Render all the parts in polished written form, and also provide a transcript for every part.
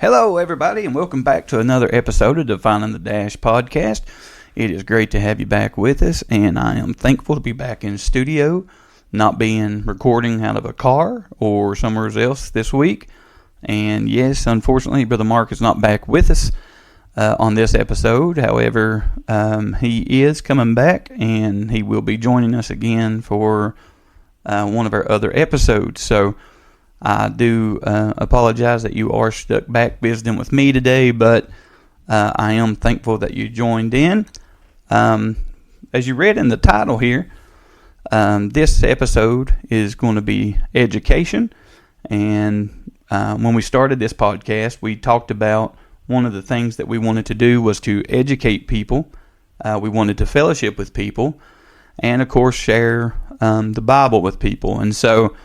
Hello, everybody, and welcome back to another episode of Defining the Dash podcast. It is great to have you back with us, and I am thankful to be back in studio, not being recording out of a car or somewhere else this week. And yes, unfortunately, Brother Mark is not back with us on this episode. However, he is coming back, and he will be joining us again for one of our other episodes. So I do apologize that you are stuck back visiting with me today, but I am thankful that you joined in. As you read in the title here, this episode is going to be education. And when we started this podcast, we talked about one of the things that we wanted to do was to educate people. We wanted to fellowship with people and, of course, share the Bible with people. And so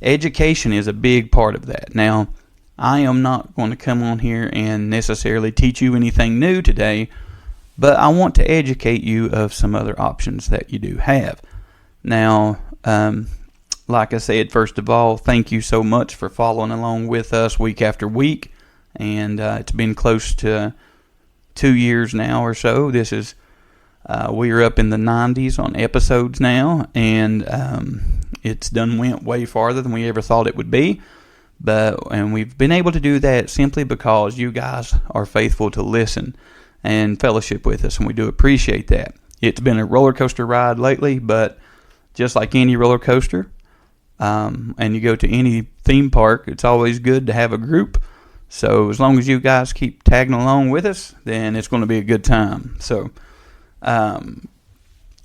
education is a big part of that. Now, I am not going to come on here and necessarily teach you anything new today, but I want to educate you of some other options that you do have. Now, like I said, first of all, thank you so much for following along with us week after week, and it's been close to 2 years now or so. This is we are up in the 90s on episodes now, and it's done went way farther than we ever thought it would be. And we've been able to do that simply because you guys are faithful to listen and fellowship with us, and we do appreciate that. It's been a roller coaster ride lately, but just like any roller coaster, and you go to any theme park, it's always good to have a group. So as long as you guys keep tagging along with us, then it's going to be a good time. So I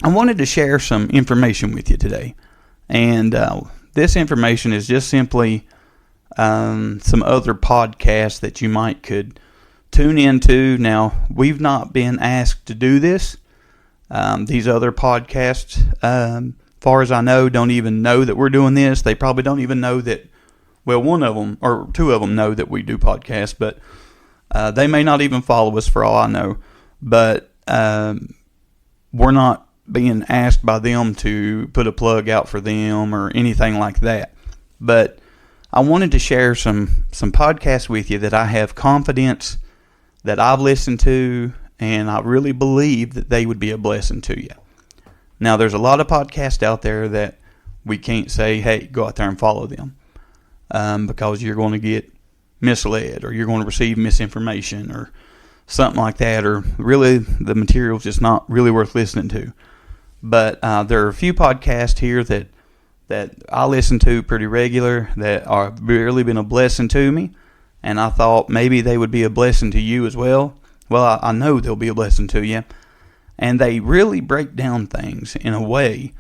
wanted to share some information with you today. And this information is just simply some other podcasts that you could tune into. Now, we've not been asked to do this. These other podcasts, far as I know, don't even know that we're doing this. They probably don't even know that, well, one of them or two of them know that we do podcasts, but they may not even follow us for all I know. But we're not being asked by them to put a plug out for them or anything like that. But I wanted to share some podcasts with you that I have confidence that I've listened to, and I really believe that they would be a blessing to you. Now, there's a lot of podcasts out there that we can't say, hey, go out there and follow them, because you're going to get misled or you're going to receive misinformation or something like that, or really the material's just not really worth listening to. But there are a few podcasts here that I listen to pretty regular that are really been a blessing to me, and I thought maybe they would be a blessing to you as well. Well, I know they'll be a blessing to you, and they really break down things in a way.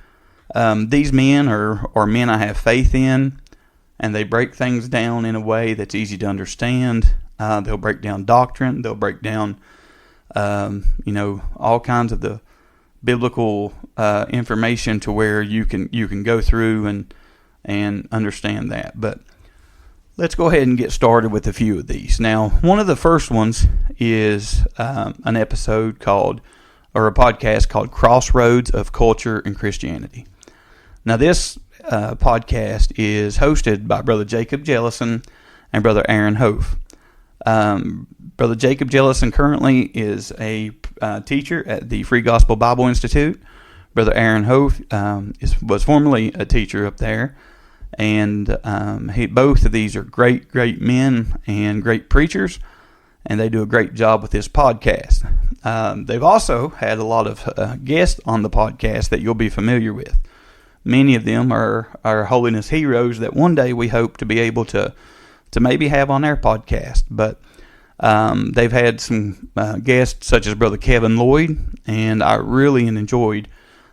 These men are men I have faith in, and they break things down in a way that's easy to understand. They'll break down doctrine. They'll break down, all kinds of the biblical information to where you can go through and understand that. But let's go ahead and get started with a few of these. Now, one of the first ones is an episode or a podcast called Crossroads of Culture and Christianity. Now, this podcast is hosted by Brother Jacob Jellison and Brother Aaron Hof. Brother Jacob Jellison currently is a teacher at the Free Gospel Bible Institute. Brother Aaron Hof was formerly a teacher up there, and both of these are great men and great preachers, and they do a great job with this podcast. They've also had a lot of guests on the podcast that you'll be familiar with. Many of them are holiness heroes that one day we hope to be able to maybe have on our podcast. But they've had some guests such as Brother Kevin Lloyd, and I really enjoyed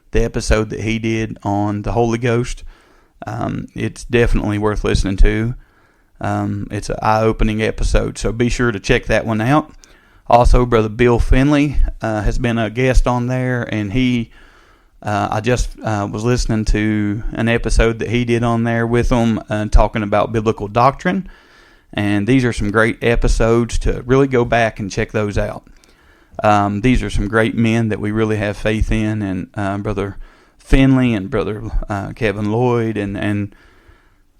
the episode that he did on the Holy Ghost. It's definitely worth listening to. It's an eye-opening episode, so be sure to check that one out. Also, Brother Bill Finley has been a guest on there, and I just was listening to an episode that he did on there with them, talking about biblical doctrine. And these are some great episodes to really go back and check those out. These are some great men that we really have faith in, and Brother Finley and Brother Kevin Lloyd, and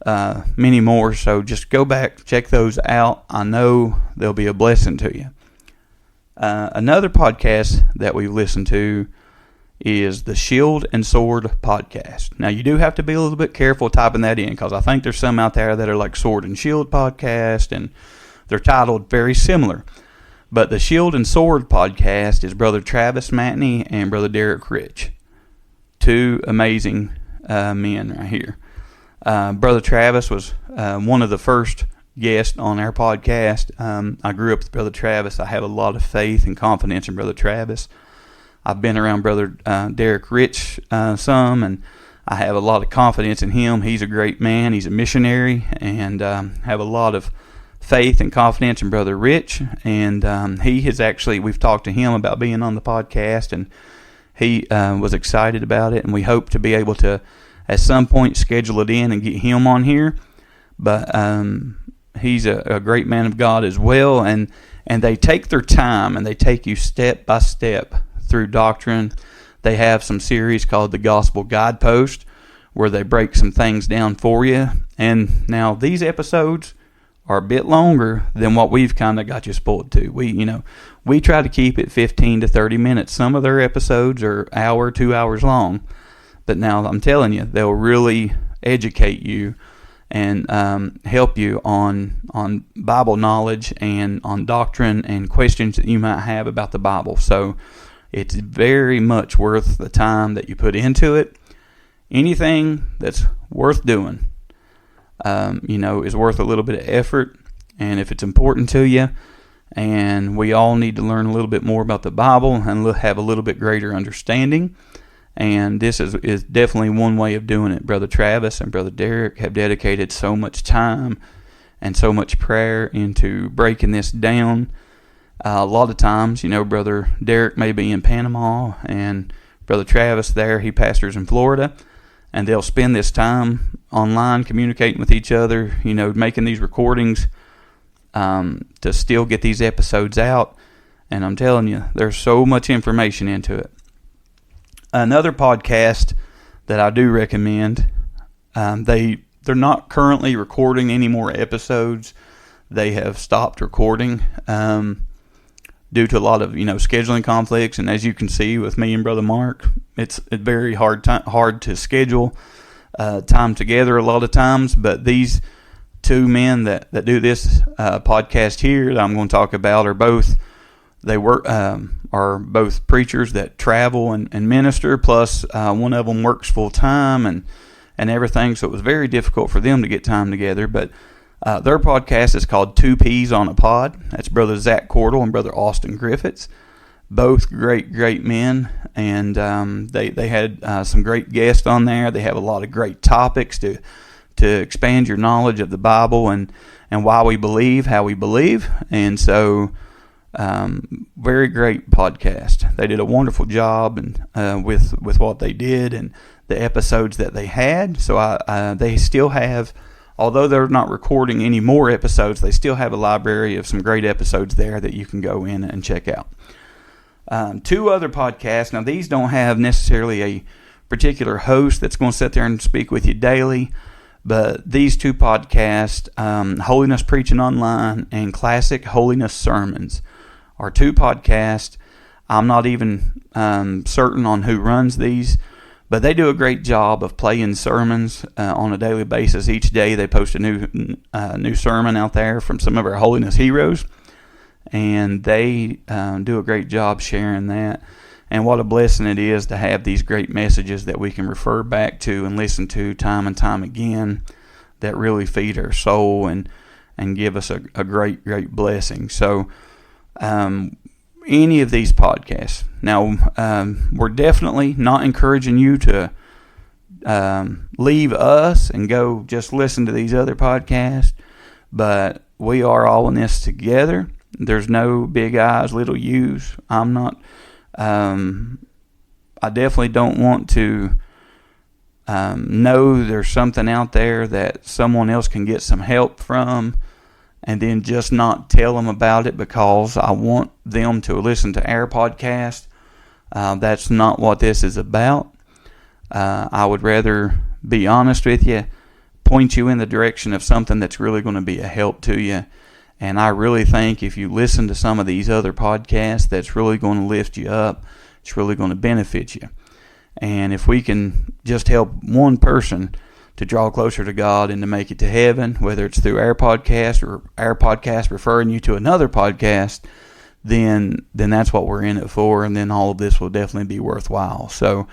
many more. So just go back, check those out. I know they'll be a blessing to you. Another podcast that we listen to is the Shield and Sword podcast. Now, you do have to be a little bit careful typing that in, because I think there's some out there that are like Sword and Shield podcast, and they're titled very similar. But the Shield and Sword podcast is Brother Travis Matney and Brother Derek Rich. Two amazing men right here. Brother Travis was one of the first guests on our podcast. I grew up with Brother Travis. I have a lot of faith and confidence in Brother Travis. I've been around Brother Derek Rich some, and I have a lot of confidence in him. He's a great man. He's a missionary, and have a lot of faith and confidence in Brother Rich. And he has actually, we've talked to him about being on the podcast, and he was excited about it, and we hope to be able to, at some point, schedule it in and get him on here. But he's a great man of God as well, and they take their time, and they take you step by step through doctrine. They have some series called the Gospel Guidepost, where they break some things down for you. And now these episodes are a bit longer than what we've kind of got you spoiled to. We try to keep it 15 to 30 minutes. Some of their episodes are hour, 2 hours long. But now I'm telling you, they'll really educate you and help you on Bible knowledge and on doctrine and questions that you might have about the Bible. So it's very much worth the time that you put into it. Anything that's worth doing, is worth a little bit of effort. And if it's important to you, and we all need to learn a little bit more about the Bible and have a little bit greater understanding, and this is definitely one way of doing it. Brother Travis and Brother Derek have dedicated so much time and so much prayer into breaking this down. A lot of times, Brother Derek may be in Panama, and Brother Travis there, he pastors in Florida, and they'll spend this time online communicating with each other, making these recordings to still get these episodes out. And I'm telling you, there's so much information into it. Another podcast that I do recommend, they're not currently recording any more episodes. They have stopped recording due to a lot of scheduling conflicts, and as you can see with me and Brother Mark, it's very hard to schedule time together a lot of times. But these two men that do this podcast here that I'm going to talk about are both preachers that travel and minister. Plus, one of them works full time and everything. So it was very difficult for them to get time together. But their podcast is called Two Peas on a Pod. That's Brother Zach Cordell and Brother Austin Griffiths. Both great men, and they had some great guests on there. They have a lot of great topics to expand your knowledge of the Bible and why we believe how we believe. And so, very great podcast. They did a wonderful job and with what they did and the episodes that they had. So they still have. Although they're not recording any more episodes, they still have a library of some great episodes there that you can go in and check out. Two other podcasts. Now, these don't have necessarily a particular host that's going to sit there and speak with you daily, but these two podcasts, Holiness Preaching Online and Classic Holiness Sermons, are two podcasts. I'm not even certain on who runs these, but they do a great job of playing sermons on a daily basis. Each day they post a new sermon out there from some of our holiness heroes, and they do a great job sharing that. And what a blessing it is to have these great messages that we can refer back to and listen to time and time again that really feed our soul and give us a great blessing. So any of these podcasts. Now, we're definitely not encouraging you to leave us and go just listen to these other podcasts, but we are all in this together. There's no big I's, little U's. I'm not. I definitely don't want to know there's something out there that someone else can get some help from, and then just not tell them about it because I want them to listen to our podcast. That's not what this is about. I would rather be honest with you, point you in the direction of something that's really going to be a help to you. And I really think if you listen to some of these other podcasts, that's really going to lift you up. It's really going to benefit you. And if we can just help one person to draw closer to God and to make it to heaven, whether it's through our podcast or our podcast referring you to another podcast, then that's what we're in it for, and then all of this will definitely be worthwhile. So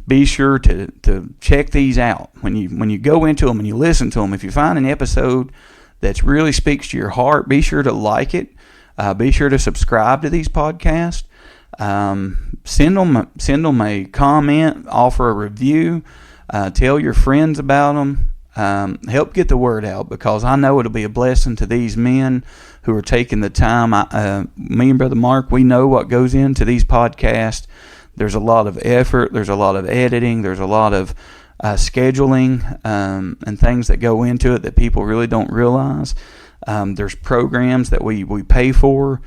be sure to check these out when you go into them and you listen to them. If you find an episode that really speaks to your heart, be sure to like it. Be sure to subscribe to these podcasts. Send them a comment, offer a review, tell your friends about them. Help get the word out, because I know it'll be a blessing to these men who are taking the time. Me and Brother Mark, we know what goes into these podcasts. There's a lot of effort. There's a lot of editing. There's a lot of scheduling and things that go into it that people really don't realize. There's programs that we pay for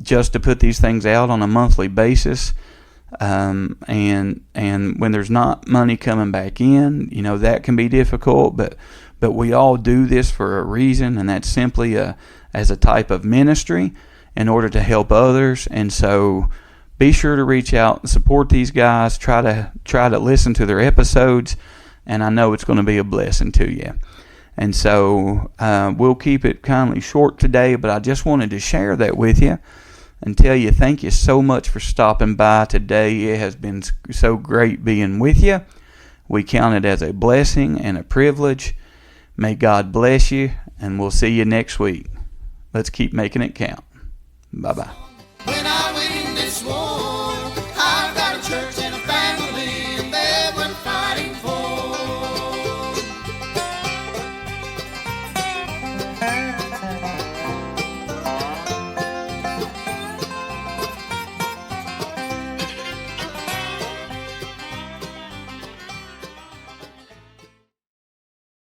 just to put these things out on a monthly basis. And when there's not money coming back in, that can be difficult, but we all do this for a reason, and that's simply as a type of ministry in order to help others. And so be sure to reach out and support these guys. Try to listen to their episodes, and I know it's going to be a blessing to you. And so we'll keep it kindly short today, but I just wanted to share that with you and tell you thank you so much for stopping by today. It has been so great being with you. We count it as a blessing and a privilege. May God bless you, and we'll see you next week. Let's keep making it count. Bye-bye. When I win this war,